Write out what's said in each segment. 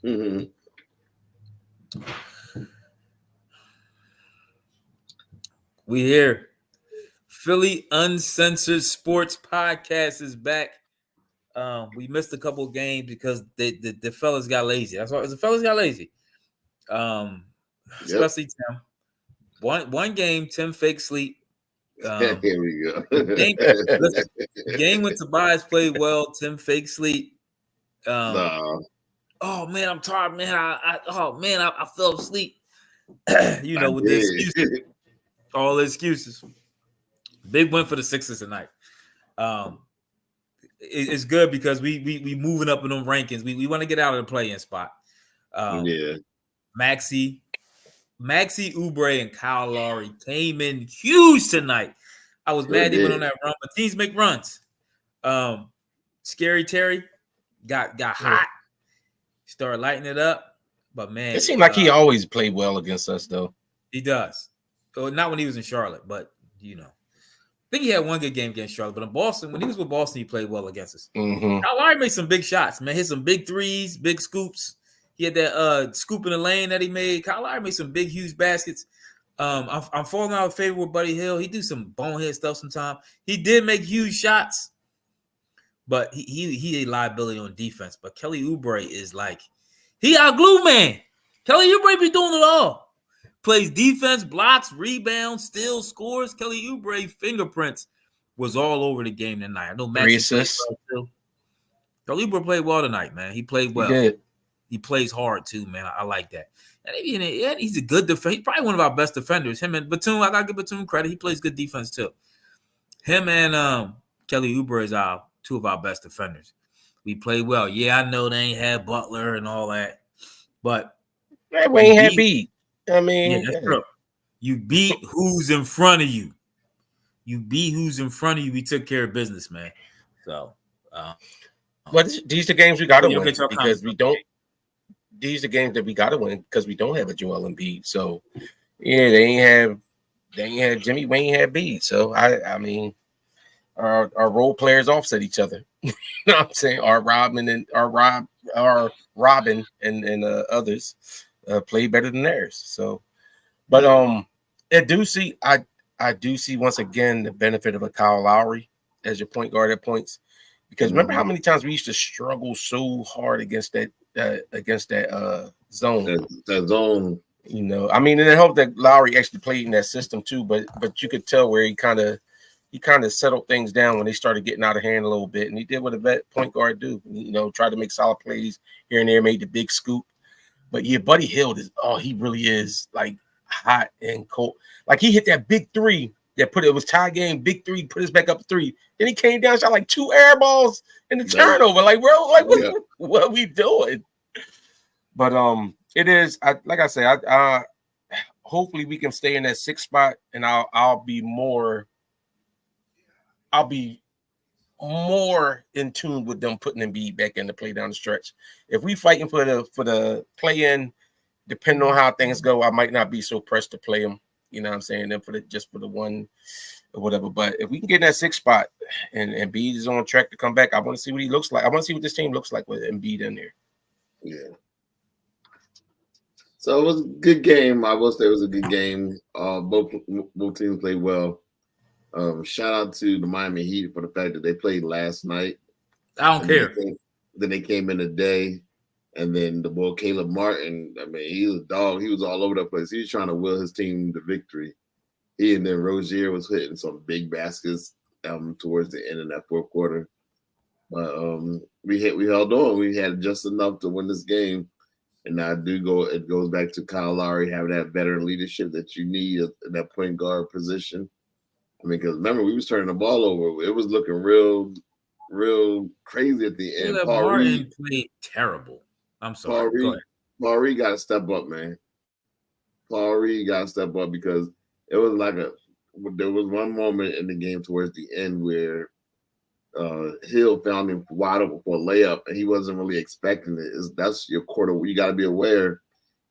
Mm-hmm. We here. Philly Uncensored Sports Podcast is back. We missed a couple games because the fellas got lazy. That's why the fellas got lazy. Um, Yep. Especially Tim. One game, Tim fake sleep. Here we go. The game, listen, the game when Tobias played well, Tim fake sleep. Nah, Oh man, I'm tired, man. I fell asleep. I With the excuses, did. all the excuses. Big win for the Sixers tonight. Um, it's good because we moving up in them rankings. We want to get out of the play-in spot. Yeah. Maxi Oubre and Kyle Lowry came in huge tonight. I was Sure mad they went on did. that run, but teams make runs. Scary Terry got hot, started lighting it up. But man, It seemed like he always played well against us, though. he does. Well, not when he was in Charlotte, but I think he had one good game against Charlotte. But in Boston, when he was with Boston, he played well against us. Mm-hmm. Kyle Lowry made some big shots, man. Hit some big threes, big scoops. He had that scoop in the lane that he made. Kyle Lowry made some big, huge baskets. I'm falling out of favor with Buddy Hield. He do some bonehead stuff sometimes. He did make huge shots, but he a liability on defense. But Kelly Oubre is like, he our glue man. Kelly Oubre be doing it all. Plays defense, blocks, rebounds, steals, scores. Kelly Oubre fingerprints was all over the game tonight. I know Maxi 3 assists. well. Kelly Oubre played well tonight, man. He played well. He did. He plays hard too, man. I like that. And he's a good defender. He's probably one of our best defenders. Him and Batum, I gotta give Batum credit. He plays good defense too. Him and Kelly Oubre is two of our best defenders. We played well. Yeah, I know they ain't had Butler and all that, but We ain't had beat. I mean, yeah, that's true. You beat who's in front of you. You beat who's in front of you. We took care of business, man. So, but these are games we got to win because because we don't. These are games that we got to win because we don't have a Joel Embiid. So, yeah, they ain't have Jimmy. We ain't have Embiid. So, I mean, our role players offset each other. You know what I'm saying? Our Robin and others play better than theirs. So, but I do see once again the benefit of a Kyle Lowry as your point guard at points, because remember how many times we used to struggle so hard against that zone. That zone. I mean, and I hope that Lowry actually played in that system too, but you could tell where he kind of settled things down when they started getting out of hand a little bit, and he did what a vet point guard do. Tried to make solid plays here and there, made the big scoop. But yeah, Buddy Hield he really is like hot and cold. Like he hit that big three that it was tie game, big three, put us back up 3. Then he came down, shot like 2 air balls in the turnover. Like, bro, like what are we doing? But it is like I say, I hopefully we can stay in that 6th spot, and I'll be more in tune with them putting Embiid back in to play down the stretch. If we fighting for the play in, depending on how things go, I might not be so pressed to play him. You know what I'm saying? Then for the one or whatever. But if we can get in that 6th spot and Embiid is on track to come back, I want to see what he looks like. I want to see what this team looks like with Embiid in there. Yeah. So it was a good game. I will say it was a good game. Both teams played well. Shout out to the Miami Heat for the fact that they played last night. I don't care. Then they came in today, and then the boy Caleb Martin. I mean, he was a dog. He was all over the place. He was trying to will his team to victory. He and then Rozier was hitting some big baskets towards the end of that 4th quarter. But we held on. We had just enough to win this game. And it goes back to Kyle Lowry having that veteran leadership that you need in that point guard position. I mean, because remember, we was turning the ball over. It was looking real crazy at the end. Paul Martin played terrible. I'm sorry. Paul Reed got to step up, man. Paul Reed got to step up because it was like there was one moment in the game towards the end where Hill found him wide open for a layup, and he wasn't really expecting it. That's your quarter. You got to be aware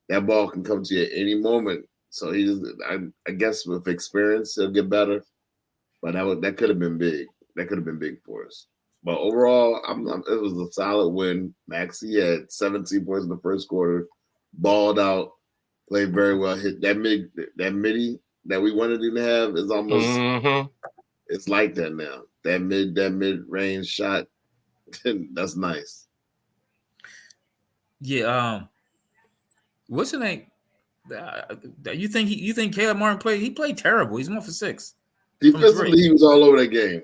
that ball can come to you at any moment. So I guess with experience, he'll get better. But that could have been big. That could have been big for us. But overall, it was a solid win. Maxi had 17 points in the first quarter, balled out, played very well. Hit that midi that we wanted him to have is almost it's like that now. That mid-range shot, that's nice. Yeah. What's the name? You think Caleb Martin played? He played terrible. He's 1 for 6. Defensively, he was all over that game.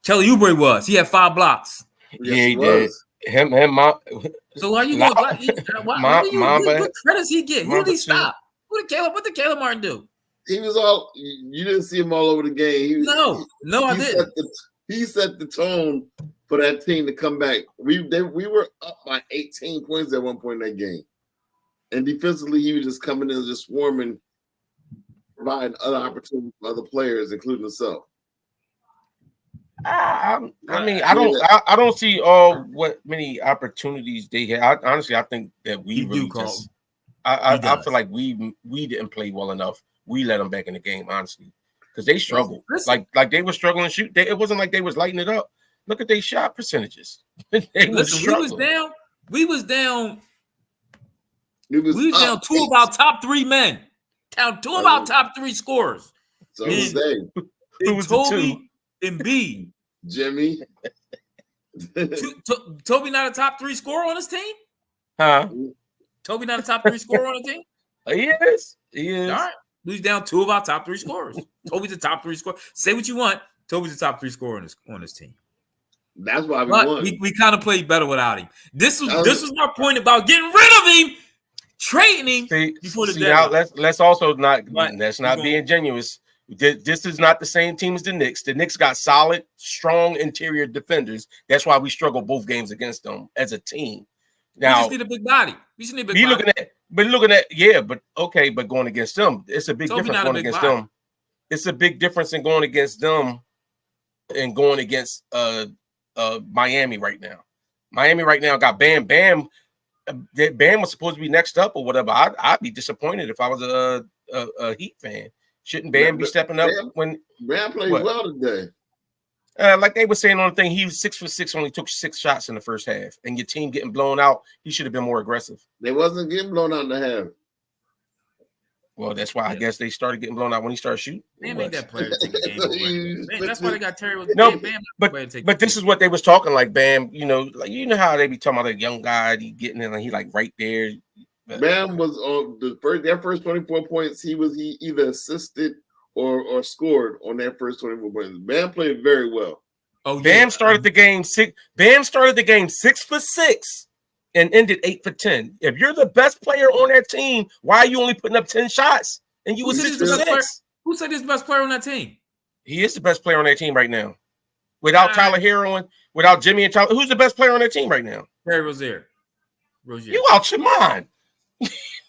Kelly Oubre was. He had 5 blocks. Yes, he did. Him, so why you going? What credits he get? Who did he stop? What did Caleb Martin do? He was all. You didn't see him all over the game. I didn't. He set the tone for that team to come back. We were up by 18 points at one point in that game, and defensively he was just coming in, just swarming, providing other opportunities for other players, including himself. I mean, I don't see what many opportunities they had. I think that we really just. I feel like we didn't play well enough. We let them back in the game, honestly, because they struggled. Like they were struggling to shoot. It wasn't like they was lighting it up. Look at their shot percentages. We was down. We was down 2 of our top 3 men. Down 2 of our top 3 scorers. So who was Toby and B. Jimmy. Toby not a top 3 scorer on his team? Huh? Toby not a top 3 scorer on the team? He is. All right. He's down 2 of our top 3 scorers. Toby's a top 3 scorer. Say what you want. Toby's a top 3 scorer on his team. That's why we won. We kind of played better without him. This was my point about getting rid of him, trading him before the deadline. Let's also not be ingenuous. This is not the same team as the Knicks. The Knicks got solid, strong interior defenders. That's why we struggled both games against them as a team. Now we just need a big body. We just need a big body. But going against them, it's a big difference going against them. It's a big difference in going against them and going against Miami right now. Miami right now got Bam. Bam was supposed to be next up or whatever. I'd be disappointed if I was a Heat fan. Shouldn't Bam be stepping up when Bam played well today? Like they were saying on the thing, he was 6 for 6, only took 6 shots in the first half, and your team getting blown out. He should have been more aggressive. They wasn't getting blown out in the half. Well, that's why I guess they started getting blown out when he started shooting. Bam ain't that player to take a game away. That's why they got Terry. But this is what they was talking like Bam. Like how they be talking about a young guy. He getting in, and he like right there. Bam was on their first 24 points. He either assisted or scored on that first 24 points. Bam played very well. Bam started the game 6. Bam started the game 6 for 6 and ended 8 for 10. If you're the best player on that team, why are you only putting up 10 shots? And you was 6 for 6. Who said he's the best player on that team? He is the best player on that team right now. Without Tyler Hero without Jimmy and Tyler, who's the best player on that team right now? Terry Rozier. You out your mind.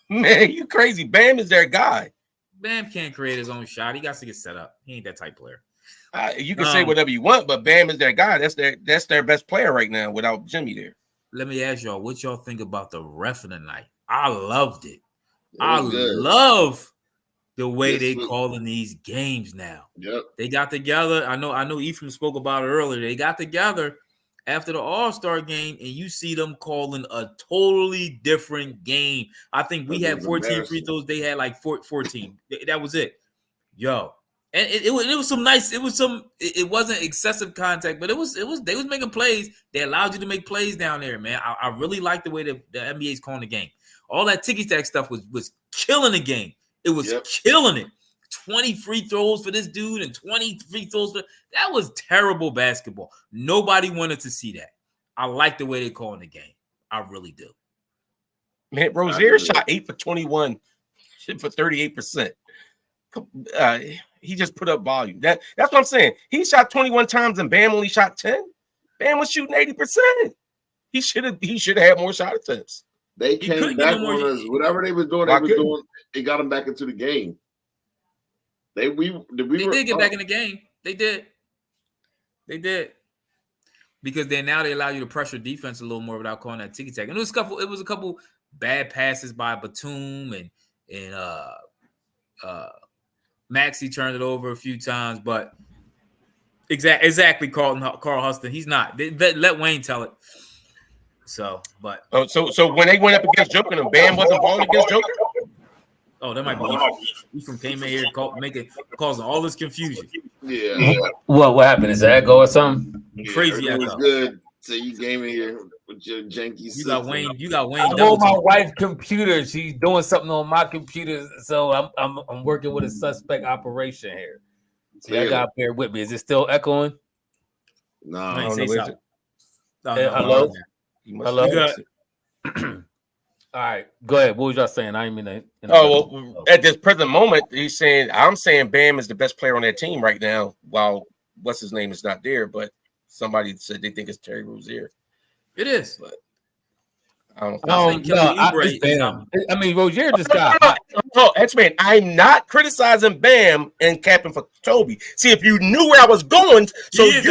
Man, you crazy. Bam is their guy. Bam can't create his own shot. He got to get set up. He ain't that type player. You can say whatever you want, but Bam is their guy. That's their best player right now without Jimmy there. Let me ask y'all, what y'all think about the ref of the night? I loved it. I love the way they calling these games now. Yep. They got together. I know Ephraim spoke about it earlier. They got together after the All-Star game, and you see them calling a totally different game. I think we had 14 free throws. They had like 14. That was it. Yo. And it was some nice, it wasn't excessive contact, but they was making plays. They allowed you to make plays down there, man. I really like the way the NBA's calling the game. All that ticky-tack stuff was killing the game. It was killing it. 20 free throws for this dude and 20 free throws that was terrible basketball. Nobody wanted to see that. I like the way they're calling the game. I really do. Man, Rozier shot 8 for 21 for 38%. He just put up volume. That's what I'm saying. He shot 21 times and Bam only shot 10. Bam was shooting 80%. He should have had more shot attempts. They came back on us. Whatever they was doing, it got them back into the game. They did get back in the game. They did. Because they allow you to pressure defense a little more without calling that ticky tack. And it was a couple bad passes by Batum and Maxi turned it over a few times, but Exactly, Carl Huston. He's not. Let Wayne tell it. So, but so when they went up against Joker, and Bam wasn't balling against Joker. That might be Ephraim came in here causing all this confusion. Yeah. What happened? Is that go or something? Crazy. It was good. So you came in here with your janky. You got Wayne. I hold my wife's computer. She's doing something on my computer, so I'm working with a suspect operation here. So y'all got to bear with me. Is it still echoing? No. Hello. Hello. All right, go ahead. What was y'all saying? I didn't mean to. At this present moment, I'm saying Bam is the best player on that team right now. While what's his name is not there, but somebody said they think it's Terry Rozier. It is. But I don't think Rozier just got X-Man. I'm not criticizing Bam and capping for Toby. See, if you knew where I was going, so you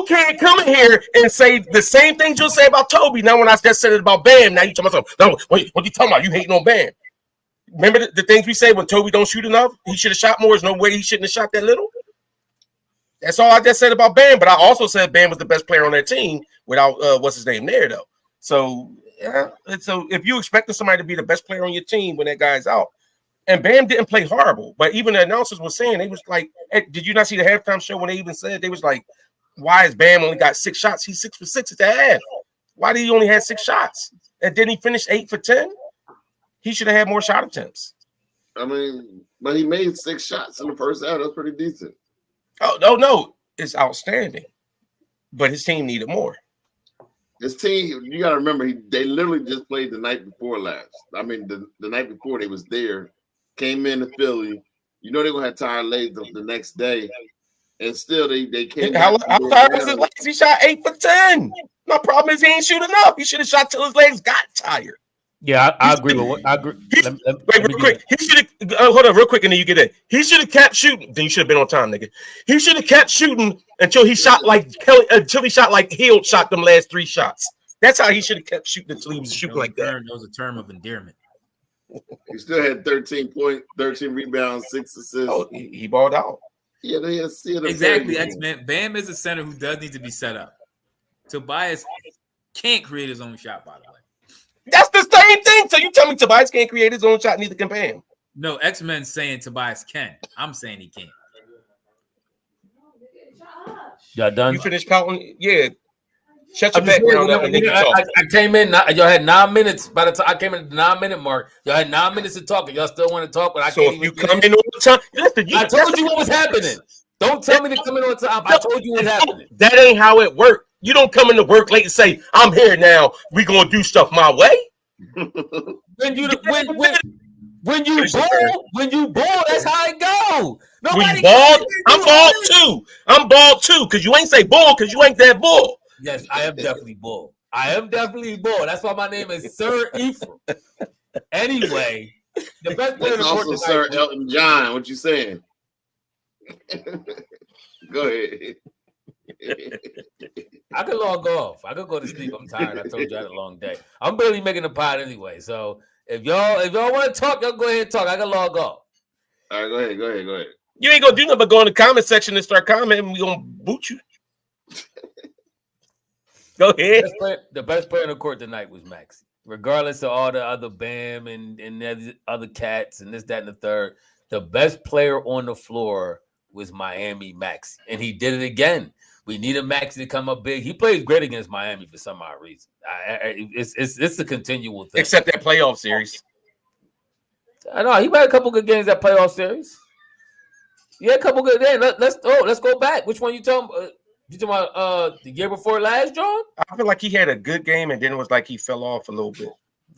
can't come in here and say the same things you'll say about Toby. Now, when I just said it about Bam, now you talking about something. No, what you talking about? You hating on Bam? Remember the things we say when Toby don't shoot enough? He should have shot more. There's no way he shouldn't have shot that little. That's all I just said about Bam, but I also said Bam was the best player on that team without what's his name there, though. So, so if you expected somebody to be the best player on your team when that guy's out, and Bam didn't play horrible, but even the announcers were saying, they was like, hey, did you not see the halftime show when they even said, they was like, why is Bam only got 6 shots? He's 6 for 6 at the half. Why did he only have 6 shots? And didn't he finish 8 for 10? He should have had more shot attempts. I mean, but he made 6 shots in the first half. That's pretty decent. Oh, no, it's outstanding. But his team needed more. His team, you got to remember, they literally just played the night before last. I mean, the night before they was there, came in to Philly. You know they're going to have tired legs the next day. And still, they came. How tired was his legs? He shot 8 for 10. My problem is he ain't shoot enough. He should have shot till his legs got tired. Yeah, I agree with what I agree. Wait, real quick. He should have hold on real quick, and then you get it. He should have kept shooting. Then you should have been on time, nigga. He should have kept shooting until he shot like Kelly. Until he shot like Hill shot them last 3 shots. That's how he should have kept shooting until he was shooting like that. That was a term of endearment. He still had 13 rebounds, 6 assists. Oh, he balled out. Yeah, they had exactly. X-Men. Bam is a center who does need to be set up. Tobias can't create his own shot, by the way. That's the same thing. So you tell me Tobias can't create his own shot, neither can Bam. No, X-Men saying Tobias can. I'm saying he can't. Y'all done? You finished counting? Yeah. Shut your background up and then you talk. I came in. Y'all had 9 minutes. By the time I came in at the 9-minute mark, y'all had 9 minutes to talk, and y'all still want to talk. But I so if you come in on the time, listen, I told you what was happening. Don't tell me to come in on time. I told you what's happening. That ain't how it works. You don't come into work late and say, "I'm here now. We gonna do stuff my way." When you ball, that's how it go. When you bald, I'm bald too. Because you ain't say bull because you ain't that bull. Yes, I am definitely bull. That's why my name is Sir Ephraim. Anyway, the best player in the court tonight, Sir Elton John. What you saying? Go ahead. I could log off. I could go to sleep. I'm tired. I told you I had a long day. I'm barely making the pod anyway. So if y'all want to talk, y'all go ahead and talk. I can log off. All right, go ahead. You ain't gonna do nothing but go in the comment section and start commenting. And we gonna boot you. Go ahead. The best player in the court tonight was Maxi. Regardless of all the other Bam and the other cats and this, that, and the third, the best player on the floor was Miami Maxi, and he did it again. We needed Maxi to come up big. He plays great against Miami for some odd reason. It's a continual thing. Except that playoff series. I know he had a couple good games that playoff series. Yeah, a couple good games. Let's go back. Which one you talking? You talking about the year before last, John? I feel like he had a good game, and then it was like he fell off a little bit.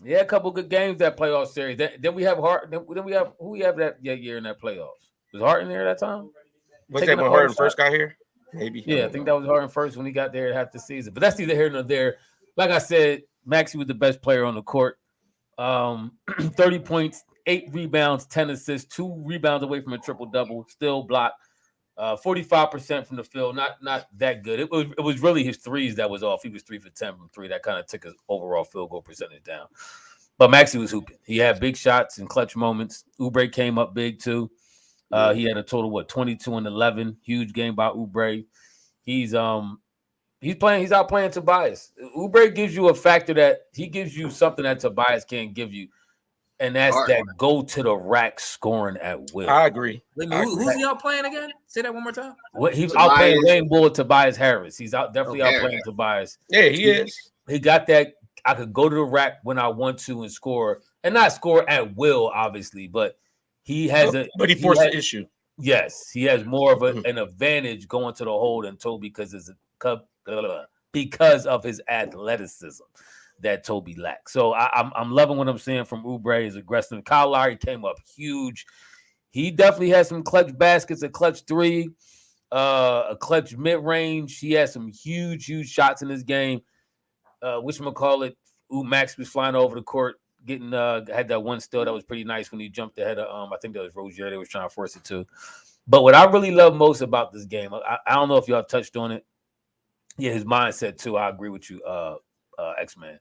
Yeah, a couple good games that playoff series. Then we have Hart. Then we have who we have that year in that playoffs. Was Harden there that time? Was that when Harden first got here? Maybe. Yeah, I think that was Harden first when he got there half the season. But that's neither here nor there. Like I said, Maxi was the best player on the court. 30 points, 8 rebounds, 10 assists, 2 rebounds away from a triple-double, still blocked. 45% from the field, not that good. It was really his threes that was off. He was 3 for 10 from 3. That kind of took his overall field goal percentage down. But Maxi was hooping. He had big shots and clutch moments. Oubre came up big too. He had a total 22 and 11. Huge game by Oubre. He's out playing Tobias. Oubre gives you a factor that he gives you something that Tobias can't give you, and that's that go to the rack scoring at will. I agree. Who's he out playing again? Say that one more time. He's out playing Wayne Bull with Tobias Harris. He's definitely out playing Tobias. Yeah, he is. He got that. I could go to the rack when I want to and score, and not score at will, obviously, but he has But he forced the issue. Yes, he has more of an advantage going to the hole than Toby because of his athleticism that Toby lacks. So I'm loving what I'm seeing from Oubre. Is aggressive. Kyle Lowry came up huge. He definitely has some clutch baskets, a clutch three, a clutch mid-range. He has some huge shots in this game. Whatchamacallit, Max was flying over the court, getting had that one steal that was pretty nice when he jumped ahead of I think that was Rozier. They was trying to force it to. But what I really love most about this game, I don't know if y'all touched on it. Yeah, his mindset too. I agree with you, X-Man.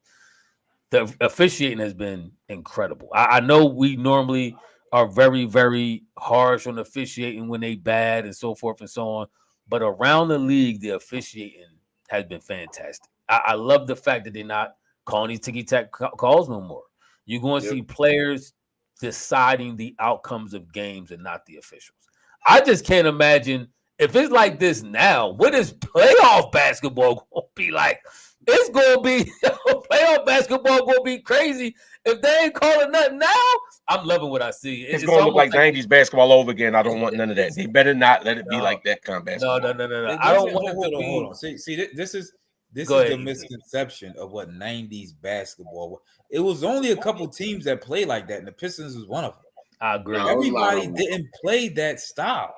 The officiating has been incredible. I know we normally are very, very harsh on officiating when they bad and so forth and so on. But around the league, the officiating has been fantastic. I love the fact that they're not calling these ticky-tack calls no more. You're going to see players deciding the outcomes of games and not the officials. I just can't imagine if it's like this now, what is playoff basketball going to be like? It's going to be playoff basketball going to be crazy. If they ain't calling nothing now, I'm loving what I see. It's going to look like 90s basketball over again. I don't want none of that. They better not let it be like that kind of basketball. No. I don't want it to be. Hold on. See, this is the misconception of what 90s basketball was. It was only a couple teams that play like that, and the Pistons was one of them. I agree. Everybody didn't play that style.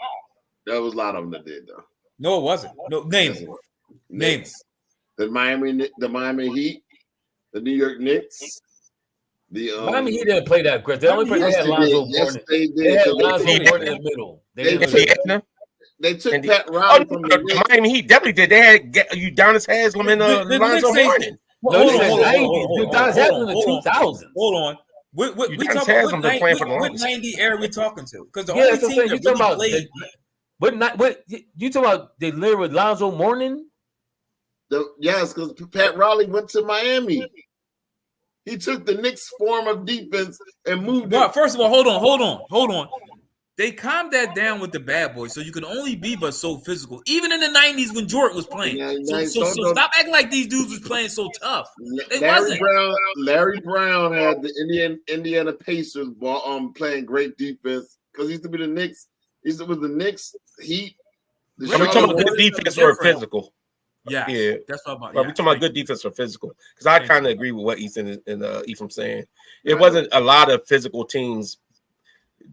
There was a lot of them that did, though. No, it wasn't. No, names. The Miami Heat, the New York Knicks. Miami Heat didn't play that great. They only played Lonzo Morning. They had Lonzo Morning in the middle. They took Pat Riley from the Miami Heat. Definitely did. They had Udonis Haslem and Lonzo Morning. Udonis Haslem in the 2000s. Hold on. We talking about what 90 era we talking to? Because the only team that really played. What you talking about? They live with Lonzo Morning. Yes, because Pat Riley went to Miami. He took the Knicks' form of defense and moved it. First of all, hold on. They calmed that down with the bad boys, so you can only be but so physical. Even in the 90s when Jordan was playing. So stop acting like these dudes was playing so tough. Larry Brown had the Indiana Pacers playing great defense because he used to be the Knicks. It was the Knicks, Heat. Are we talking about good defense or physical? Yeah, that's what I'm about. We're talking about good defense or physical. Because I kind of agree with what Ethan and Ephraim saying. It wasn't a lot of physical teams.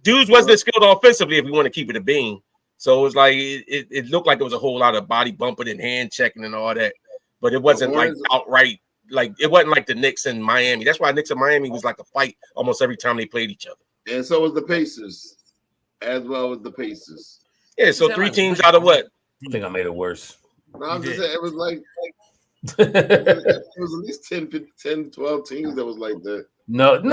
Dudes wasn't as skilled offensively if we want to keep it a bean. So it was like it looked like it was a whole lot of body bumping and hand checking and all that. But it wasn't like outright, like it wasn't like the Knicks and Miami. That's why Knicks and Miami was like a fight almost every time they played each other. And so was the Pacers, as well as the Pacers. Yeah, so three teams out of what? I think I made it worse. No, I'm just saying it was like it was at least 10, 12 teams that was like that. No, it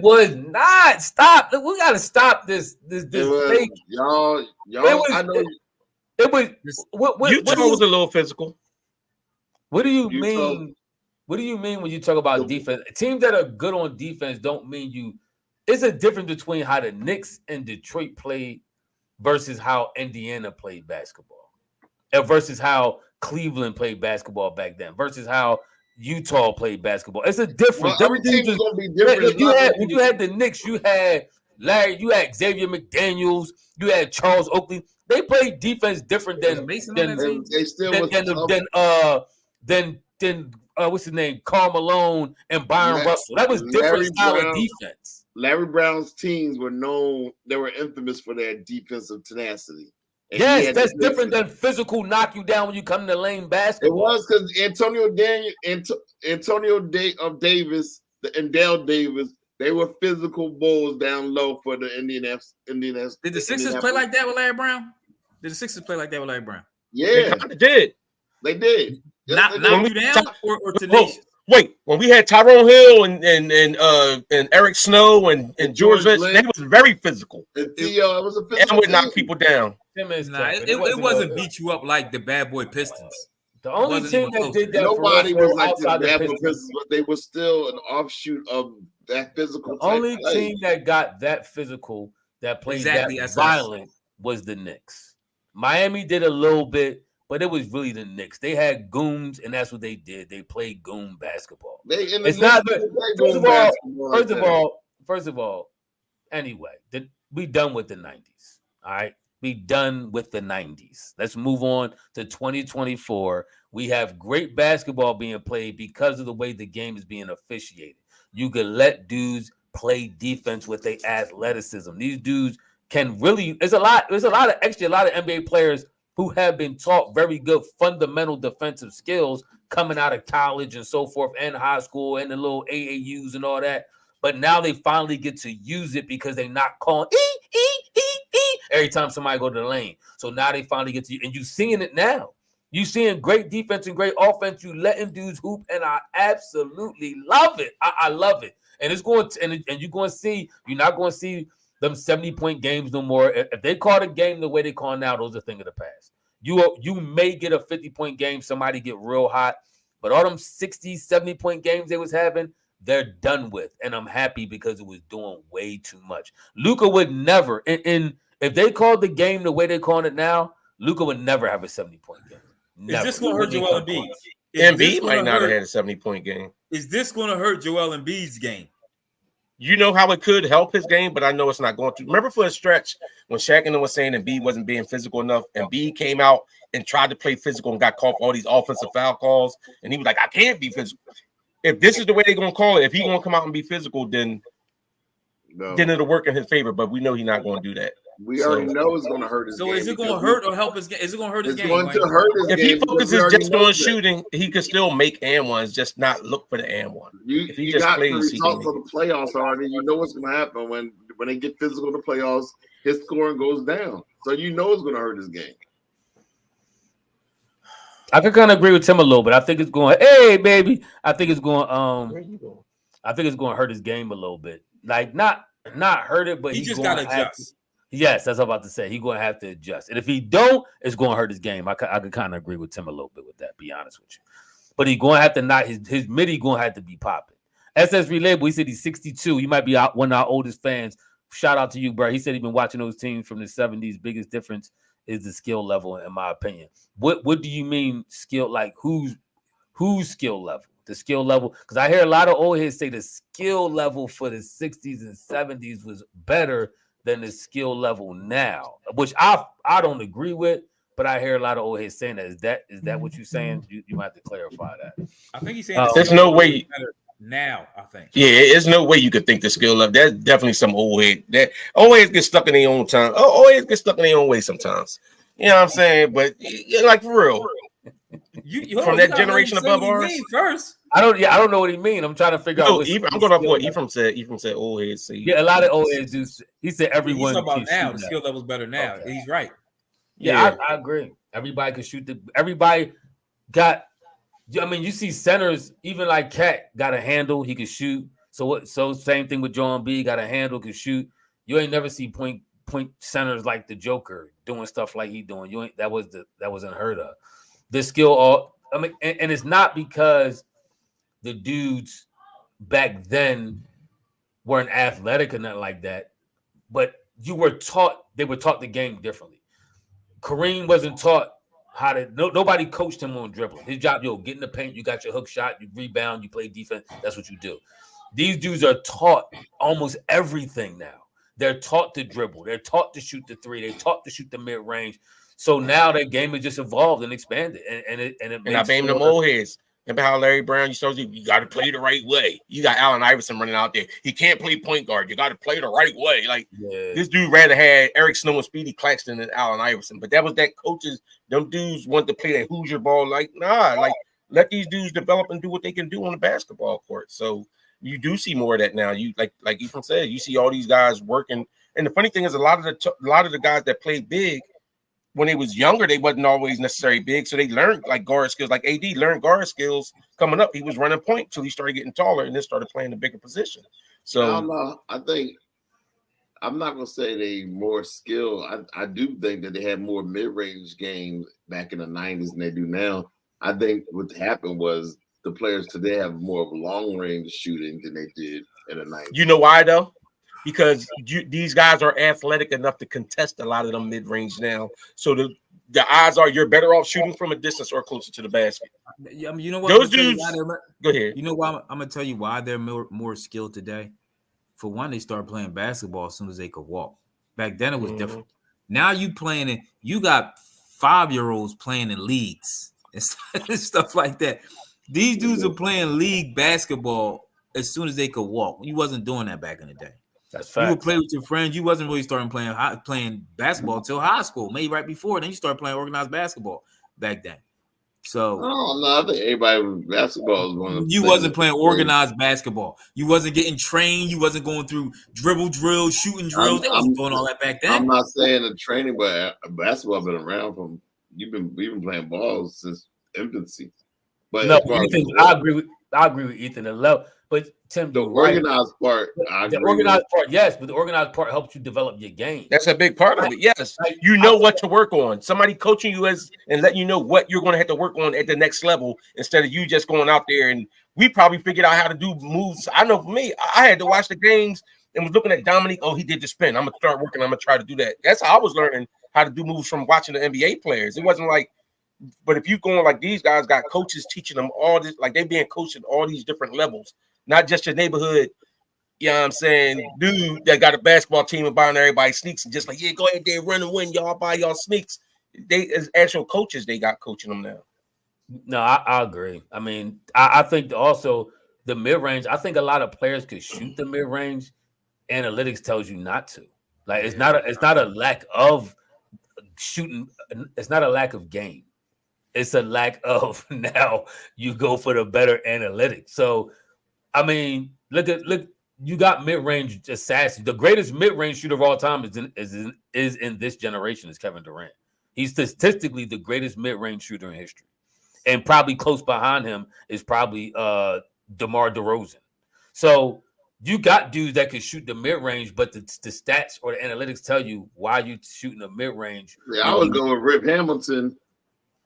was not. Stop. We gotta stop this fake. Y'all. I know it was. Utah was a little physical. What do you mean? What do you mean when you talk about defense? Teams that are good on defense don't mean you. It's a difference between how the Knicks and Detroit played versus how Indiana played basketball, and versus how Cleveland played basketball back then, versus how Utah played basketball. It's a difference. Every team is going to be different. When you had the Knicks, you had Larry, you had Xavier McDaniels, you had Charles Oakley. They played defense different than what's his name, Karl Malone and Byron Russell. That was different style of defense. Larry Brown's teams were known; they were infamous for their defensive tenacity. And yes, that's different than physical knock you down when you come to lane basketball. It was because Antonio Davis and Dale Davis, they were physical bulls down low for the Indianapolis. Did the Sixers play like that with Larry Brown? Yeah, they did. They did. Knock you down or tenacious? Wait, when we had Tyrone Hill and Eric Snow and George Lynch, they was very physical. And Theo, it was a And physical would knock team. people down. Nah, it wasn't beat you up like the Bad Boy Pistons. The only Wasn't team even that close. did that Nobody for us was like the outside the Bad Boy Pistons. Pistons, but they were still an offshoot of that physical. The only type play. team that got that physical, that played Exactly, that that's us. violent, was the Knicks. Miami did a little bit, but it was really the Knicks. They had goons, and that's what they did. They played goon basketball. It's not good. First of all, anyway, we done with the 90s. All right. We done with the 90s. Let's move on to 2024. We have great basketball being played because of the way the game is being officiated. You could let dudes play defense with their athleticism. These dudes can really, there's a lot of NBA players who have been taught very good fundamental defensive skills coming out of college and so forth, and high school and the little AAUs and all that. But now they finally get to use it because they're not calling every time somebody go to the lane. So now they finally get to, and you seeing it now. You seeing great defense and great offense. You letting dudes hoop, and I absolutely love it. I love it. And it's going to, and you're going to see, you're not going to see them 70-point games no more. If they call the game the way they call now, those are a thing of the past. You may get a 50-point game, somebody get real hot, but all them 60, 70-point games they was having, they're done with. And I'm happy because it was doing way too much. Luka would never, if they called the game the way they're calling it now, Luka would never have a 70-point game. Never. Is this going to hurt Joel Embiid? Embiid might not have had a 70-point game. Is this going to hurt Joel Embiid's game? You know how it could help his game, but I know it's not going to. Remember for a stretch when Shaq and them was saying Embiid wasn't being physical enough, and Embiid came out and tried to play physical and got caught for all these offensive foul calls, and he was like, I can't be physical. If this is the way they're going to call it, if he's going to come out and be physical, then it'll work in his favor, but we know he's not going to do that. We already know it's going to hurt his game. So is it going to hurt or help his game? Is it going to hurt his game? It's going to hurt his game. If he focuses just on shooting, he could still make and ones, just not look for the and one. If he just plays, the results of the playoffs already. You know what's going to happen when they get physical in the playoffs. His scoring goes down, so you know it's going to hurt his game. I can kind of agree with Tim a little bit. I think it's going. Hey, baby. I think it's going. I think it's going to hurt his game a little bit. Like not hurt it, but he just got to adjust. Yes, that's what I'm about to say. He's going to have to adjust. And if he don't, it's going to hurt his game. I could kind of agree with Tim a little bit with that, be honest with you. But he's going to have to not, his midi going to have to be popping. SS Relabel, he said he's 62. He might be one of our oldest fans. Shout out to you, bro. He said he's been watching those teams from the 70s. Biggest difference is the skill level, in my opinion. What do you mean skill? Like whose skill level? The skill level? Because I hear a lot of old heads say the skill level for the 60s and 70s was better than the skill level now, which I don't agree with, but I hear a lot of old heads saying that. Is that what you're saying? You might have to clarify that. I think he's saying there's no way now. I think there's no way you could think the skill level. That's definitely some old head that always get stuck in their own time. Always get stuck in their own way sometimes. You know what I'm saying? But like for real, you from that generation above ours. First, I don't know what he means. I'm trying to figure out. I'm going off what Ephraim said. Ephraim said old heads. Yeah, a lot of old heads do. He said everyone. He's talking about now. The skill level's better now. Okay. He's right. Yeah, I agree. Everybody can shoot everybody got. I mean, you see centers, even like Cat got a handle. He can shoot. So same thing with Joel Embiid, got a handle, can shoot. You ain't never see point centers like the Joker doing stuff like he doing. That was unheard of. The skill, and it's not because the dudes back then weren't athletic or nothing like that, but they were taught the game differently. Kareem wasn't taught how to. Nobody coached him on dribbling. His job, get in the paint. You got your hook shot. You rebound. You play defense. That's what you do. These dudes are taught almost everything now. They're taught to dribble. They're taught to shoot the three. They're taught to shoot the mid range. So now their game has just evolved and expanded. And I blame them old heads. Remember how Larry Brown used to say, you got to play the right way. You got Allen Iverson running out there. He can't play point guard. You got to play the right way. This dude rather had Eric Snow and Speedy Claxton than Allen Iverson. But that was that coaches, them dudes want to play that Hoosier ball. Let these dudes develop and do what they can do on the basketball court. So you do see more of that now. You like Ephraim said, you see all these guys working. And the funny thing is, a lot of the guys that play big when they was younger, they wasn't always necessarily big. So they learned like guard skills, like AD learned guard skills coming up. He was running point till he started getting taller and then started playing a bigger position. So I don't know. I think I'm not gonna say they more skilled. I do think that they had more mid-range games back in the 90s than they do now. I think what happened was the players today have more of long-range shooting than they did in the 90s. you know why though? Because these guys are athletic enough to contest a lot of them mid-range now. So the odds are you're better off shooting from a distance or closer to the basket. Yeah, I mean, you know what? Those dudes. Go ahead. You know why? I'm gonna tell you why they're more skilled today. For one, they started playing basketball as soon as they could walk. Back then, it was different. Now you playing it. You got 5-year-olds playing in leagues and stuff like that. These dudes are playing league basketball as soon as they could walk. You wasn't doing that back in the day. That's fact. You would play with your friends. You wasn't really starting playing basketball until high school, maybe right before. Then you started playing organized basketball back then. So I think everybody with basketball is going. You wasn't playing organized basketball. You wasn't getting trained. You wasn't going through dribble drills, shooting drills. They wasn't doing all that back then. I'm not saying the training, but basketball been around from. We've been playing balls since infancy. But no, Ethan, I agree with Ethan. The level, but Tim, the organized part, the organized part, yes, but the organized part helps you develop your game. That's a big part of it. Yes, you know what to work on. Somebody coaching you and letting you know what you're going to have to work on at the next level instead of you just going out there. And we probably figured out how to do moves. I know for me, I had to watch the games and was looking at Dominique. Oh, he did the spin. I'm gonna start working. I'm gonna try to do that. That's how I was learning how to do moves from watching the NBA players. It wasn't like. But if you going like these guys got coaches teaching them all this, like they being coached at all these different levels, not just your neighborhood, you know what I'm saying, dude that got a basketball team and buying everybody sneaks and just like, yeah, go ahead there, run and win, y'all buy y'all sneaks. They as actual coaches, they got coaching them now. No, I agree. I mean, I think also the mid-range, I think a lot of players could shoot the mid-range. Analytics tells you not to. Like it's not a lack of shooting, it's not a lack of game. It's a lack of now you go for the better analytics. So, I mean, look, you got mid-range assassin. The greatest mid-range shooter of all time is in this generation is Kevin Durant. He's statistically the greatest mid-range shooter in history. And probably close behind him is probably DeMar DeRozan. So you got dudes that can shoot the mid-range, but the stats or the analytics tell you why you shooting the mid-range. Yeah, I would go with Rip Hamilton.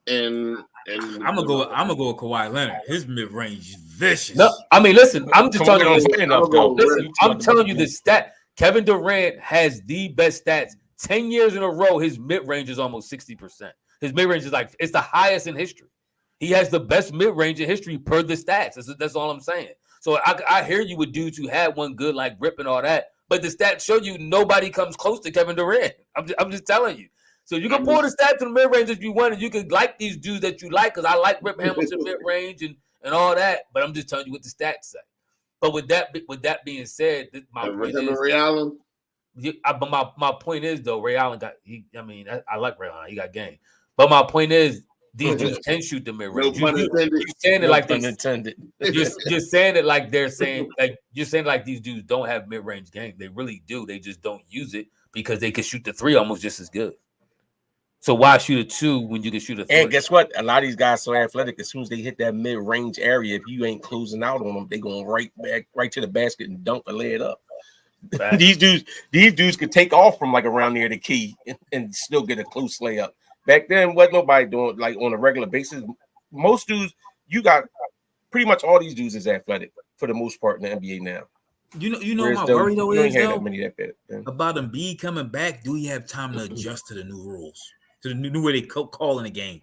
And I'm gonna go with Kawhi Leonard. His mid range is vicious. No, I mean, listen, I'm just telling you. Listen, I'm telling you the stat. Kevin Durant has the best stats. 10 years in a row, his mid range is almost 60%. His mid range is like it's the highest in history. He has the best mid range in history per the stats. That's all I'm saying. So I hear you with dudes who had one good like Rip and all that, but the stats show you nobody comes close to Kevin Durant. I'm just telling you. So you can pull the stats in the mid-range if you want, and you can like these dudes that you like, because I like Rip Hamilton mid-range and all that, but I'm just telling you what the stats say. But with that being said, my point is, Ray Allen. But my point is though, Ray Allen I like Ray Allen, he got game. But my point is, these dudes can shoot the mid-range. You're saying it like you're saying it like they're saying like you're saying like these dudes don't have mid-range game. They really do. They just don't use it because they can shoot the three almost just as good. So why shoot a 2 when you can shoot a 3? And guess what? A lot of these guys so athletic. As soon as they hit that mid-range area, if you ain't closing out on them, they going right to the basket and dunk or lay it up. These dudes could take off from like around near the key and still get a close layup. Back then, wasn't nobody doing like on a regular basis. Most dudes, you got pretty much all these dudes is athletic for the most part in the NBA now. You know my worry though is about Embiid coming back. Do he have time to adjust to the new rules? To the new way they calling the game.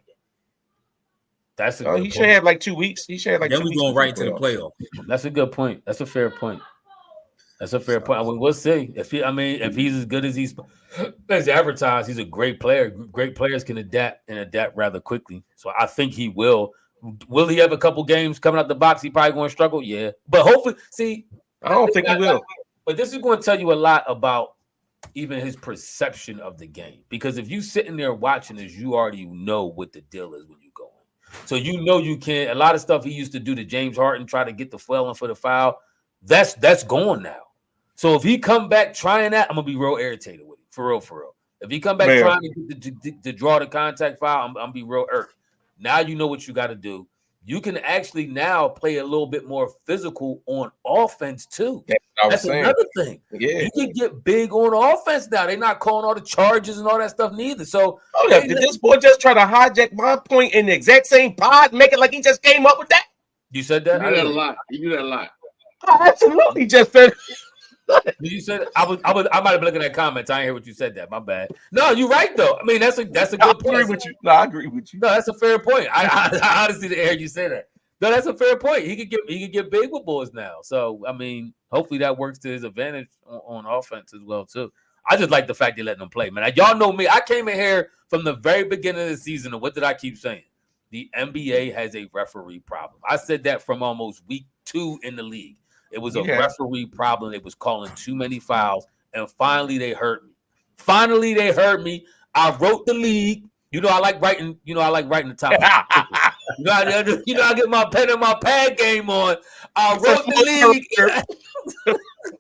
That's he should have like 2 weeks. He should have like. Then we're going right to the playoff. That's a good point. That's a fair point. I mean, we'll see if he's as good as he's advertised. He's a great player. Great players can adapt rather quickly. So I think he will. Will he have a couple games coming out the box? He probably going to struggle. Yeah, but hopefully, I don't think he will. But this is going to tell you a lot about even his perception of the game. Because if you sitting there watching this, you already know what the deal is when you go in. So you know you can. A lot of stuff he used to do to James Harden, try to get the foul for the foul. That's gone now. So if he come back trying that, I'm gonna be real irritated with him. For real. If he come back trying to draw the contact foul, I'm be real irked. Now you know what you got to do. You can actually now play a little bit more physical on offense too. That's another thing. Yeah. You can get big on offense now. They're not calling all the charges and all that stuff neither. So did this boy just try to hijack my point in the exact same pod, make it like he just came up with that? You said that? You do that a lot. You do that a lot. I absolutely just said. You said I might have been looking at comments. I didn't hear what you said. That my bad. No, you're right though. I mean, that's a good point. I agree with you. No, I agree with you. No, that's a fair point. I honestly didn't hear you say that. No, that's a fair point. He could get big with boys now. So I mean, hopefully that works to his advantage on offense as well too. I just like the fact they're letting him play, man. Y'all know me. I came in here from the very beginning of the season, and what did I keep saying? The NBA has a referee problem. I said that from almost week 2 in the league. It was a referee problem. They was calling too many fouls, and finally they heard me. I wrote the league. You know I like writing. I like writing the top. I get my pen and my pad game on. I wrote the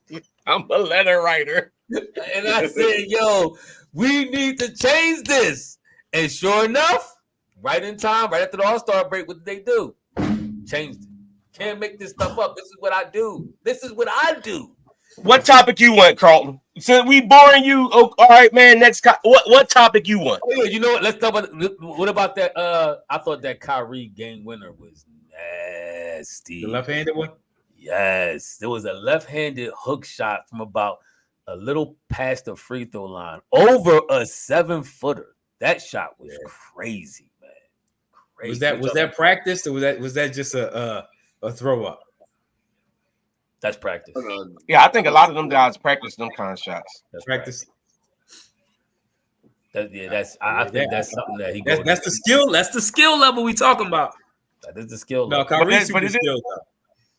league. I'm a letter writer, and I said, "Yo, we need to change this." And sure enough, right in time, right after the All-Star break, what did they do? Changed it. Can't make this stuff up. This is what I do. What topic you want, Carlton? Since we boring you, all right, man. Next, what topic you want? Oh, yeah, you know what? Let's talk about. What about that? I thought that Kyrie game winner was nasty. The left-handed one. Yes, there was a left-handed hook shot from about a little past the free throw line over a 7-footer. That shot was crazy, man. Crazy. Was that practiced or was that just a throw up? That's practice. Yeah, I think a lot of them guys practice them kind of shots. That's practice. I think that's something that he. That's the skill. That's the skill level we talking about. That is the skill. No, Kyrie's super skilled.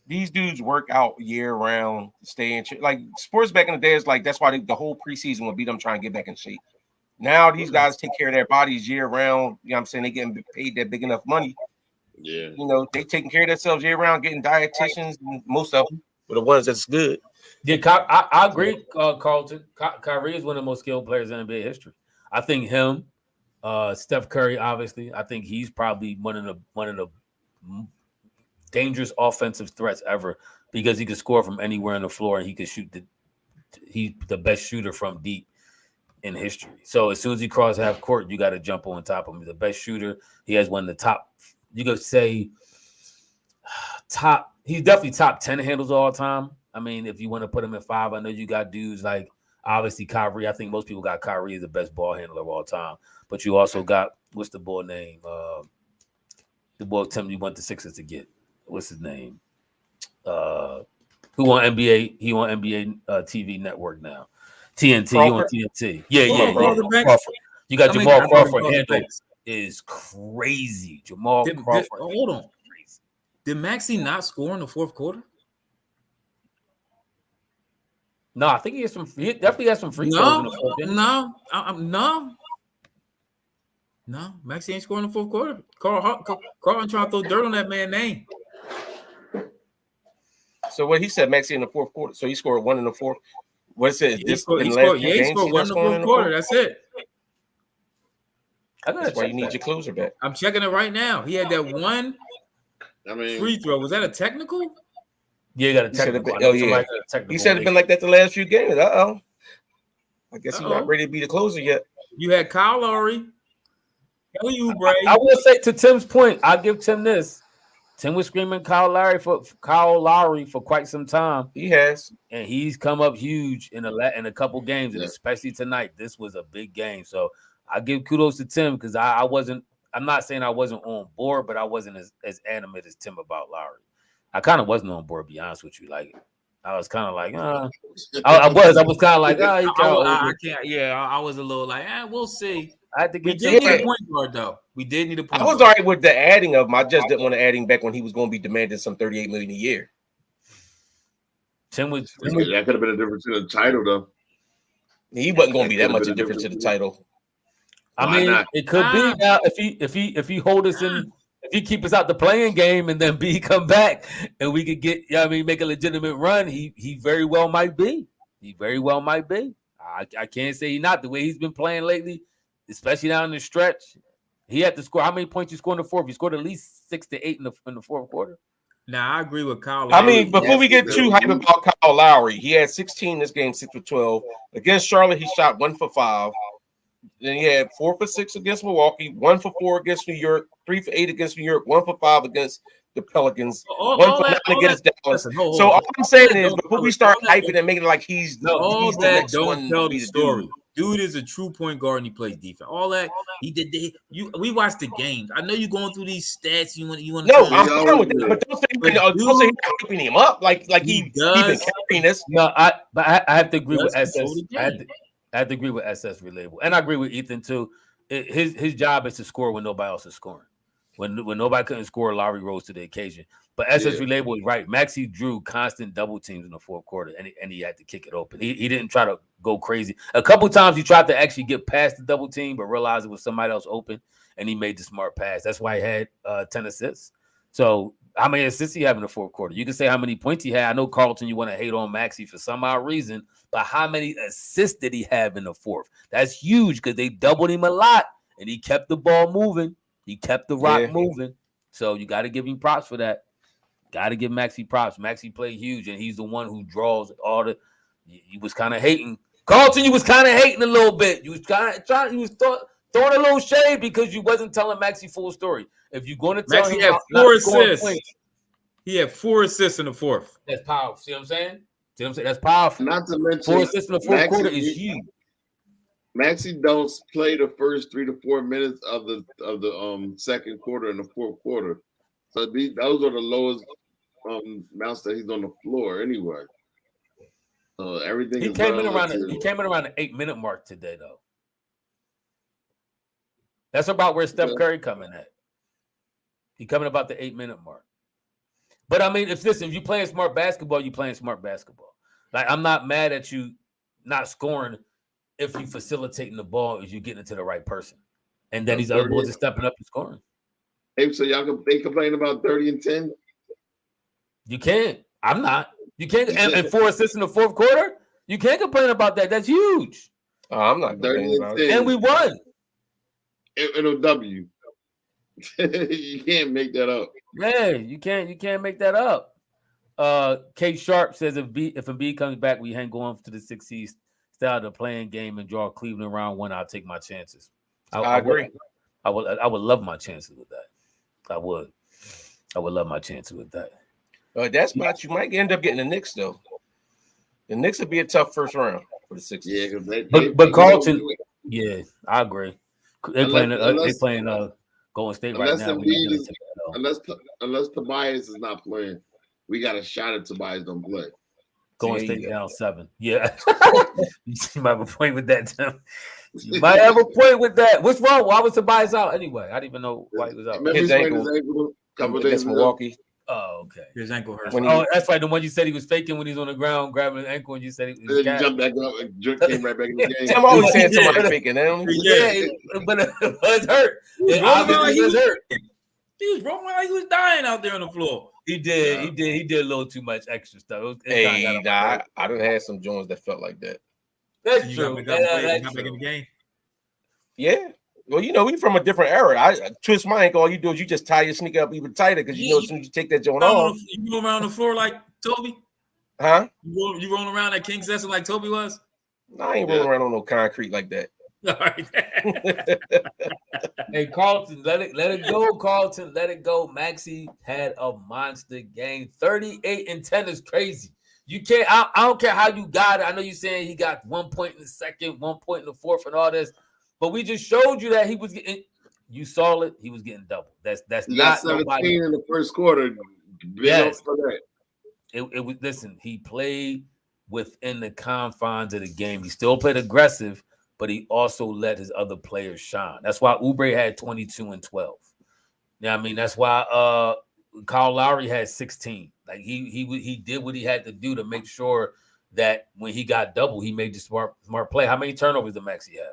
These dudes work out year round, stay in shape. Like sports back in the day is like that's why the whole preseason would be them trying to get back in shape. Now these guys take care of their bodies year round. You know what I'm saying? They getting paid that big enough money. Yeah. They taking care of themselves year round, getting dietitians, and most of them are the ones that's good. Yeah, I agree, Carlton. Kyrie is one of the most skilled players in NBA history. I think him, Steph Curry, obviously. I think he's probably one of the dangerous offensive threats ever because he could score from anywhere on the floor and he could shoot. He's the best shooter from deep in history. So as soon as he crosses half court, you got to jump on top of him. He's the best shooter. He has one of the top. You could say top. He's definitely top 10 handles all time. I mean, if you want to put him at 5, I know you got dudes like obviously Kyrie. I think most people got Kyrie as the best ball handler of all time. But you also got what's the boy name? The boy Tim you went to Sixers to get. What's his name? Who on NBA? He on NBA TV network now. TNT. Crawford? He on TNT. Yeah. Crawford. You got Jamal Crawford. Handle is crazy. Crawford. Hold on. Did Maxi not score in the fourth quarter? No, I think he definitely has some free throws in the fourth quarter. No. Maxi ain't scoring in the fourth quarter. Carlton trying to throw dirt on that man's name. So what he said, Maxi in the fourth quarter. So he scored 1 in the fourth. What is it? He scored 1 in the fourth quarter. That's it. That's why you need your closer back. I'm checking it right now. He had that one free throw. Was that a technical? Yeah, you got a technical. He said it's been like that the last few games. I guess he's not ready to be the closer yet. You had Kyle Lowry. Oubre. I will say to Tim's point, I'll give Tim this. Tim was screaming Kyle Lowry for quite some time. He has, and he's come up huge in a couple games, and especially tonight. This was a big game, so I give kudos to Tim because I wasn't. I'm not saying I wasn't on board, but I wasn't as animated as Tim about Lowry. I kind of wasn't on board, to be honest with you. Like I was kind of like, I was kind of like, I can't. Yeah, I was a little like, we'll see. I had to get. We did need a point guard though. We did need a point. I was all right with the adding of him. I just didn't want to add him back when he was going to be demanding some $38 million a year. Tim was. That could have been a difference in the title, though. He wasn't going to be that much a difference to the title. I mean, it could be now if he hold us in. If he keep us out the playing game and then B come back and we could get, make a legitimate run, he very well might be. He very well might be. I can't say he's not. The way he's been playing lately, especially down the stretch, he had to score. How many points you scored in the fourth? He scored at least 6 to 8 in the fourth quarter. Now I agree with Kyle. I mean, before we get too hype about Kyle Lowry, he had 16 this game, 6 for 12. Against Charlotte, he shot 1 for 5. Then he had 4 for 6 against Milwaukee, 1 for 4 against New York, 3 for 8 against New York, 1 for 5 against the Pelicans, 1 for 9 against Dallas. So all I'm saying is, before we start hyping and making it like he's the next one, tell the story. Dude is a true point guard and he plays defense. All that he did. We watched the games. I know you're going through these stats. You want. No, I'm fine with that. But don't say he's hyping him up like he been carrying this. No, I have to agree with SS. I have to agree with SS Relatable, and I agree with Ethan too. His job is to score when nobody else is scoring. When nobody couldn't score, Lowry rose to the occasion. But SS Relatable is right. Maxi drew constant double teams in the fourth quarter, and he had to kick it open. He didn't try to go crazy. A couple times he tried to actually get past the double team, but realized it was somebody else open, and he made the smart pass. That's why he had 10 assists. So how many assists he have in the fourth quarter? You can say how many points he had. I know, Carlton, you want to hate on Maxi for some odd reason, but how many assists did he have in the fourth? That's huge because they doubled him a lot, and he kept the ball moving. He kept the rock moving. So you got to give him props for that. Got to give Maxi props. Maxi played huge, and he's the one who draws all the – he was kind of hating. Carlton, you was kind of hating a little bit. You was kind of trying – you was throwing a little shade because you wasn't telling Maxi full story. If you're going to tell Maxi him had 4 assists. He had 4 assists in the fourth. That's powerful. See what I'm saying? That's powerful. Not to mention 4 assists in the fourth quarter is huge. Maxi don't play the first 3 to 4 minutes of the second quarter and the fourth quarter, so those are the lowest amounts that he's on the floor anyway. So everything. He came in around the 8-minute mark today, though. That's about where Steph Curry coming at. He coming about the 8-minute mark. But I mean, if you playing smart basketball, you playing smart basketball. Like, I'm not mad at you not scoring if you facilitating the ball, if you getting it to the right person. And then these other boys are stepping up and scoring. Hey, so they complain about 30 and 10? You can't. I'm not. You can't. And 4 assists in the fourth quarter? You can't complain about that. That's huge. Oh, I'm not 30 and 10. And we won. In a W. You can't make that up. Man, you can't make that up. Kate Sharp says if Embiid comes back, we hang on to the 6 seed style the playing game and draw Cleveland round 1. I'll take my chances. I agree. I would love my chances with that. I would love my chances with that. That spot you might end up getting the Knicks though. The Knicks would be a tough first round for the 6. Yeah, but Carlton, yeah, I agree. They're playing Golden State right now. Unless Tobias is not playing, we got a shot at Tobias don't play. Golden State down 7. Yeah. You might have a point with that, Tim. You might have a point with that. What's wrong? Why was Tobias out anyway? I didn't even know why he was out. His ankle. Couple days Milwaukee. Oh, okay. His ankle hurt. That's right. The one you said he was faking when he was on the ground, grabbing his ankle, and you said he was jumped back up and came right back in the game. Tim always saying somebody faking. Yeah, but it was hurt. He was hurt. He was rolling like he was dying out there on the floor. He did. He did a little too much extra stuff. I done had some Jones that felt like that. That's true. Got back in the game. Yeah. Well, we from a different era. I twist my ankle. All you do is you just tie your sneaker up even tighter because as soon as you take that joint off. You go around the floor like Toby? Huh? You rolling around at King Sesson like Toby was? No, I ain't rolling around on no concrete like that. All right. Hey, Carlton, let it go, Carlton. Let it go. Maxi had a monster game. 38 and 10 is crazy. You can't. I don't care how you got it. I know you're saying he got 1 point in the second, 1 point in the fourth, and all this. But we just showed you that he was getting. You saw it. He was getting double. That's he not got 17 nobody. in the first quarter. Yes. For that. It was. Listen, he played within the confines of the game. He still played aggressive, but he also let his other players shine. That's why Oubre had 22 and 12. Yeah, I mean that's why Kyle Lowry had 16. Like he did what he had to do to make sure that when he got double, he made the smart play. How many turnovers did Maxi have?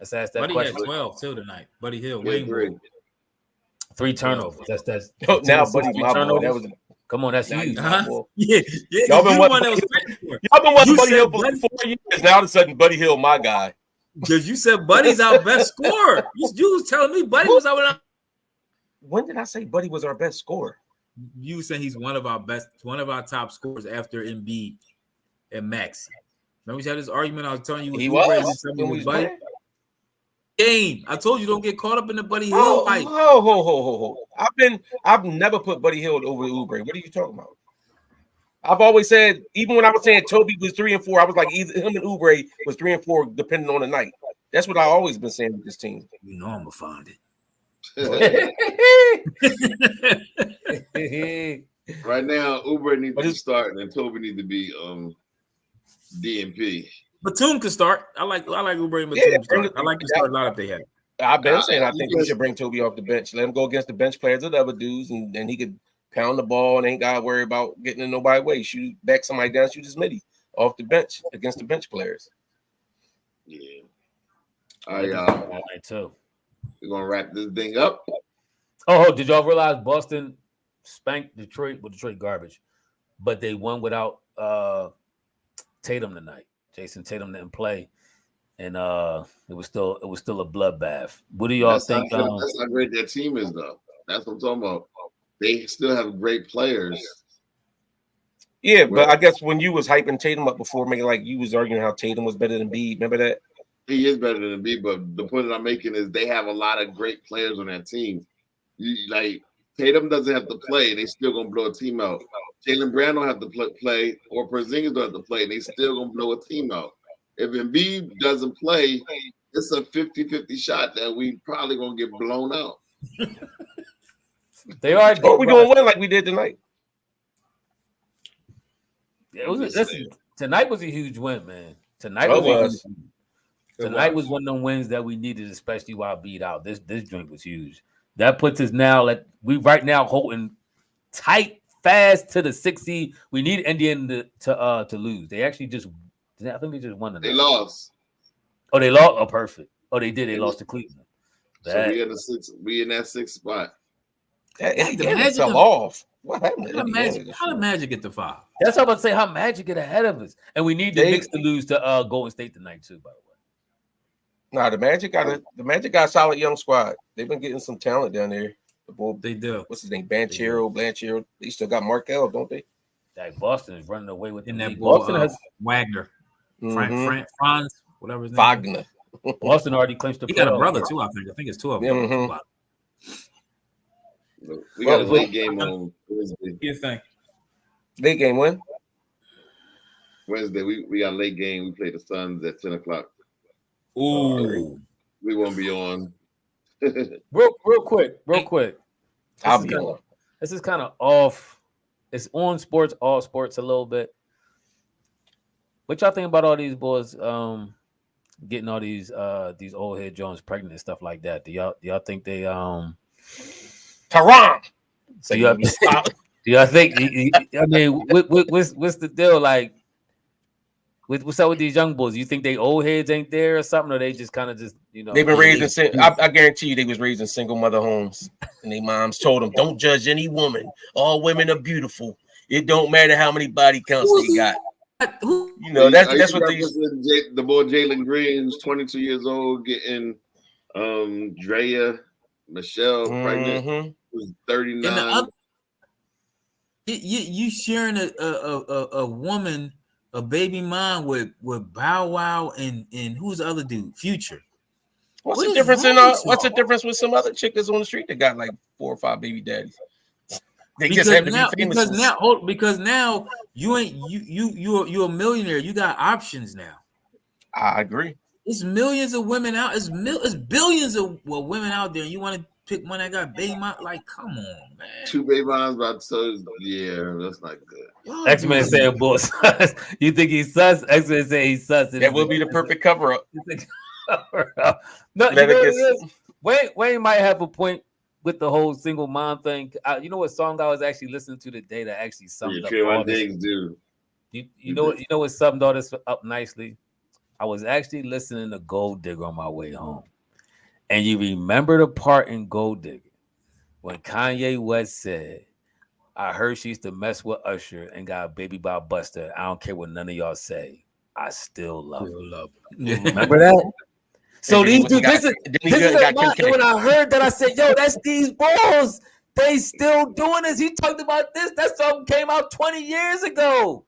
Let's ask that Buddy question. had 12 too tonight. Buddy Hill, Wayne 3 3 turnovers. That's now Buddy turnovers. that was Come on, that's Now huge. you got more. Yeah, Y'all been you wanting the one that was Buddy fighting for it. Y'all been wanting You Buddy said Hill for Buddy- like 4 years. Now all of a sudden, Buddy Hill, my guy. Because you said Buddy's our best scorer. You was telling me Buddy was our. When did I say Buddy was our best scorer? You saying he's one of our top scorers after Embiid and Maxi. Remember we had this argument? I was telling you He Oubre, was you when we was Buddy. playing. Game. I told you don't get caught up in the Buddy Hill Oh, fight. ho. I've never put Buddy Hill over Oubre. What are you talking about? I've always said, even when I was saying Toby was 3 and 4, I was like either him and Oubre was 3 and 4, depending on the night. That's what I always been saying with this team. You know I'm gonna find it. Right now, Oubre needs to start, and Toby needs to be DNP. Batum can start. I like Oubre and Batum start. I like to start a lot if they have. I've been saying I think we should bring Toby off the bench. Let him go against the bench players of the other dudes, and he could pound the ball and ain't got to worry about getting in nobody's way. Shoot back somebody down, shoot his midi off the bench against the bench players. Yeah. Too. We're gonna wrap this thing up. Oh, did y'all realize Boston spanked Detroit? Well, Detroit garbage, but they won without Tatum tonight. Jason Tatum didn't play, and it was still a bloodbath. What do y'all think? That's how great their team is, though. That's what I'm talking about. They still have great players. Yeah, but I guess when you was hyping Tatum up before, making like you was arguing how Tatum was better than Embiid. Remember that? He is better than Embiid, but the point that I'm making is they have a lot of great players on that team. Tatum doesn't have to play, they still gonna blow a team out. Jaylen Brown don't have to play, or Porzingis don't have to play, they still gonna blow a team out. If Embiid doesn't play, it's a 50-50 shot that we probably gonna get blown out. They are. Or we gonna win like we did tonight. Tonight was a huge win, man. Tonight was one of them wins that we needed, especially while beat out. This drink was huge. That puts us now we right now holding tight, fast to the 6th seed. We need Indiana to lose. They actually I think they just won tonight. They lost. Oh, they lost. Oh, perfect. Oh, they did. They lost to Cleveland. So we in that 6th spot. It fell off. What happened? How did Magic get the 5? That's what I'm about to say. How Magic get ahead of us, and we need the Knicks to lose to Golden State tonight too. By the way. Nah, the Magic got a solid young squad. They've been getting some talent down there. They do. What's his name? Blanchero. They still got Markel, don't they? Like Boston is running away with in that Boston has Wagner, Franz, whatever his name. Wagner. Boston already clinched the. He got a brother too. I think it's 2 of them. Mm-hmm. We got a late game on Wednesday. What do you think? Late game when? Wednesday. We got a late game. We play the Suns at 10 o'clock. Ooh. We won't be on. real quick. I'll be on. This is kind of off. It's on sports, all sports a little bit. What y'all think about all these boys getting all these old head Jones pregnant and stuff like that? Do y'all think they Tehran? So y'all think? I mean, what's the deal? Like, what's up with these young boys? You think they old heads ain't there or something, or they just kind of just They've been raised in. I guarantee you, they was raised in single mother homes, and their moms told them, "Don't judge any woman. All women are beautiful. It don't matter how many body counts they got." You know, that's what these. The boy Jalen Green's 22 years old, getting Drea Michelle pregnant. Was 39. You sharing a woman, a baby mom with Bow Wow and who's the other dude? Future. What's the difference with some other chick that's on the street that got like 4 or 5 baby daddies? They just have to be famous. Because now you ain't you're a millionaire. You got options now. I agree. It's millions of women out. It's billions of women out there. You want to pick one that got baby mom? Like, come on, man. 2 baby moms, but yeah, that's not good. X-Men saying bull sus. You think he's sus? X-Men say he's sus. That would be the perfect cover up. No, Wayne might have a point with the whole single mom thing. You know what song I was actually listening to today that actually summed up all this? You know what summed all this up nicely? I was actually listening to Gold Digger on my way home. And you remember the part in Gold Digger when Kanye West said, I heard she used to mess with Usher and got a baby by Buster. I don't care what none of y'all say. I still love her. Remember that? So these dudes, this is when I heard that, I said, yo, that's these balls. They still doing this. He talked about this. That song came out 20 years ago.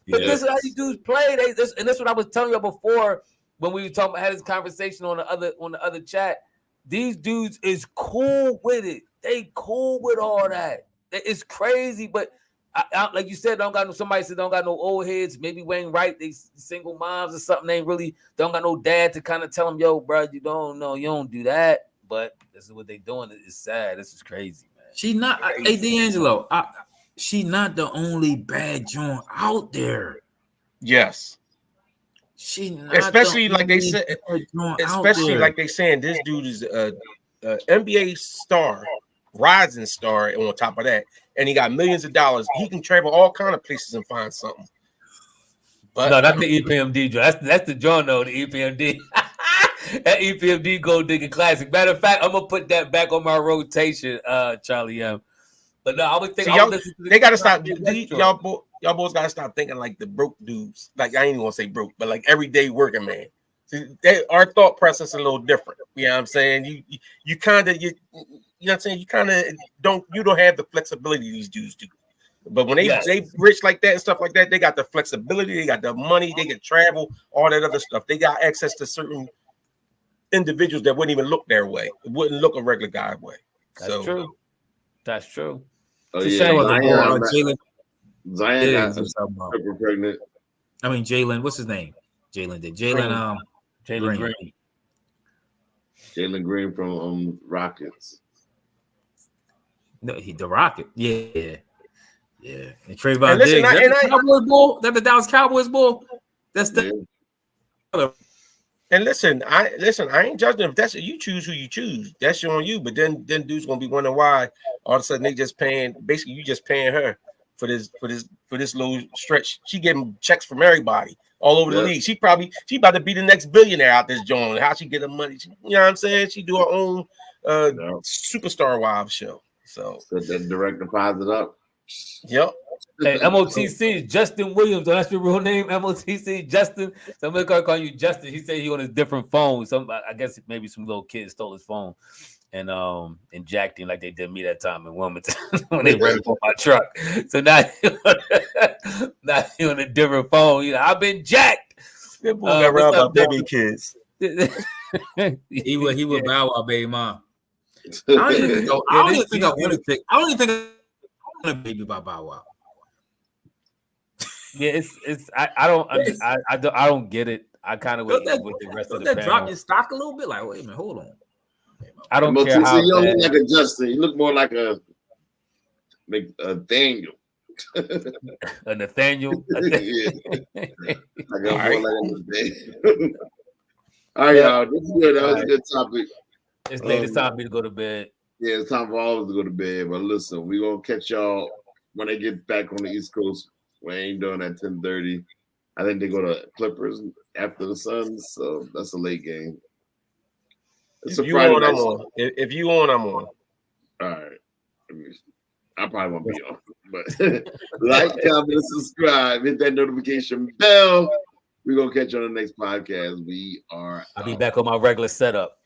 But this is how these dudes play. And that's what I was telling you before when we were talking about, had this conversation on the other chat. These dudes is cool with it. They cool with all that. It's crazy, but I, like you said, somebody said don't got no old heads. Maybe Wayne Wright, they single moms or something. They really don't got no dad to kind of tell them, yo, bro, you don't do that. But this is what they doing. It's sad. This is crazy, man. She not, hey D'Angelo, she not the only bad joint out there. Yes. She not especially like they said, especially like they saying this dude is a NBA star, rising star. On top of that, and he got millions of dollars. He can travel all kind of places and find something. But no, that's the EPMD joint. That's the joint though. The EPMD. That EPMD Gold Digger Classic. Matter of fact, I'm gonna put that back on my rotation, Charlie M. But no, I would think they gotta stop. Y'all boys gotta stop thinking like the broke dudes. Like I ain't even gonna say broke, but like everyday working man. See, our thought process is a little different. You know what I'm saying? You kind of you know what I'm saying? You kind of don't have the flexibility these dudes do. But when they rich like that and stuff like that, they got the flexibility, they got the money, they can travel, all that other stuff. They got access to certain individuals that wouldn't even look their way. It wouldn't look a regular guy way. That's true. That's true. Oh, Zion got super pregnant. I mean, Jalen, what's his name? Jalen Green. Jalen Green from Rockets. No, the Rocket. Yeah. And Trayvon Diggs. Cowboys bull. That the Dallas Cowboys bull. That's the. Yeah. And listen, I ain't judging if that's you choose who you choose. That's on you. But then dude's gonna be wondering why all of a sudden they just paying. Basically, you just paying her for this little stretch. She getting checks from everybody all over the league. She about to be the next billionaire out this joint. How she get her money? You know what I'm saying? She do her own Superstar Wives show. So that direct deposit up. Yep. Hey, MOTC, Justin Williams. That's your real name, MOTC, Justin. Somebody call you Justin. He said he on a different phone. I guess maybe some little kid stole his phone and jacked him like they did me that time in Wilmington when they ran up on my truck. So now he on a different phone. You know, I've been jacked. Around my baby kids. he would bow wow baby mom. I don't even think I want to baby by Bow Wow. Yeah, I don't get it. I kind of with the rest of the panel. Drop your stock a little bit. Like, wait a minute, hold on. I don't care how. You don't look like a Justin. You look more like a Daniel. A Nathaniel. Yeah. All right, y'all. This is good. That was a good topic. It's late. It's time for me to go to bed. Yeah, it's time for all of us to go to bed. But listen, we're going to catch y'all when they get back on the East Coast. We ain't doing at 10:30. I think they go to Clippers after the Suns, so that's a late game. If you on, I'm on. If you on, I'm on. All right. I probably won't be on. But like, comment, and subscribe. Hit that notification bell. We're going to catch you on the next podcast. I'll be back on my regular setup.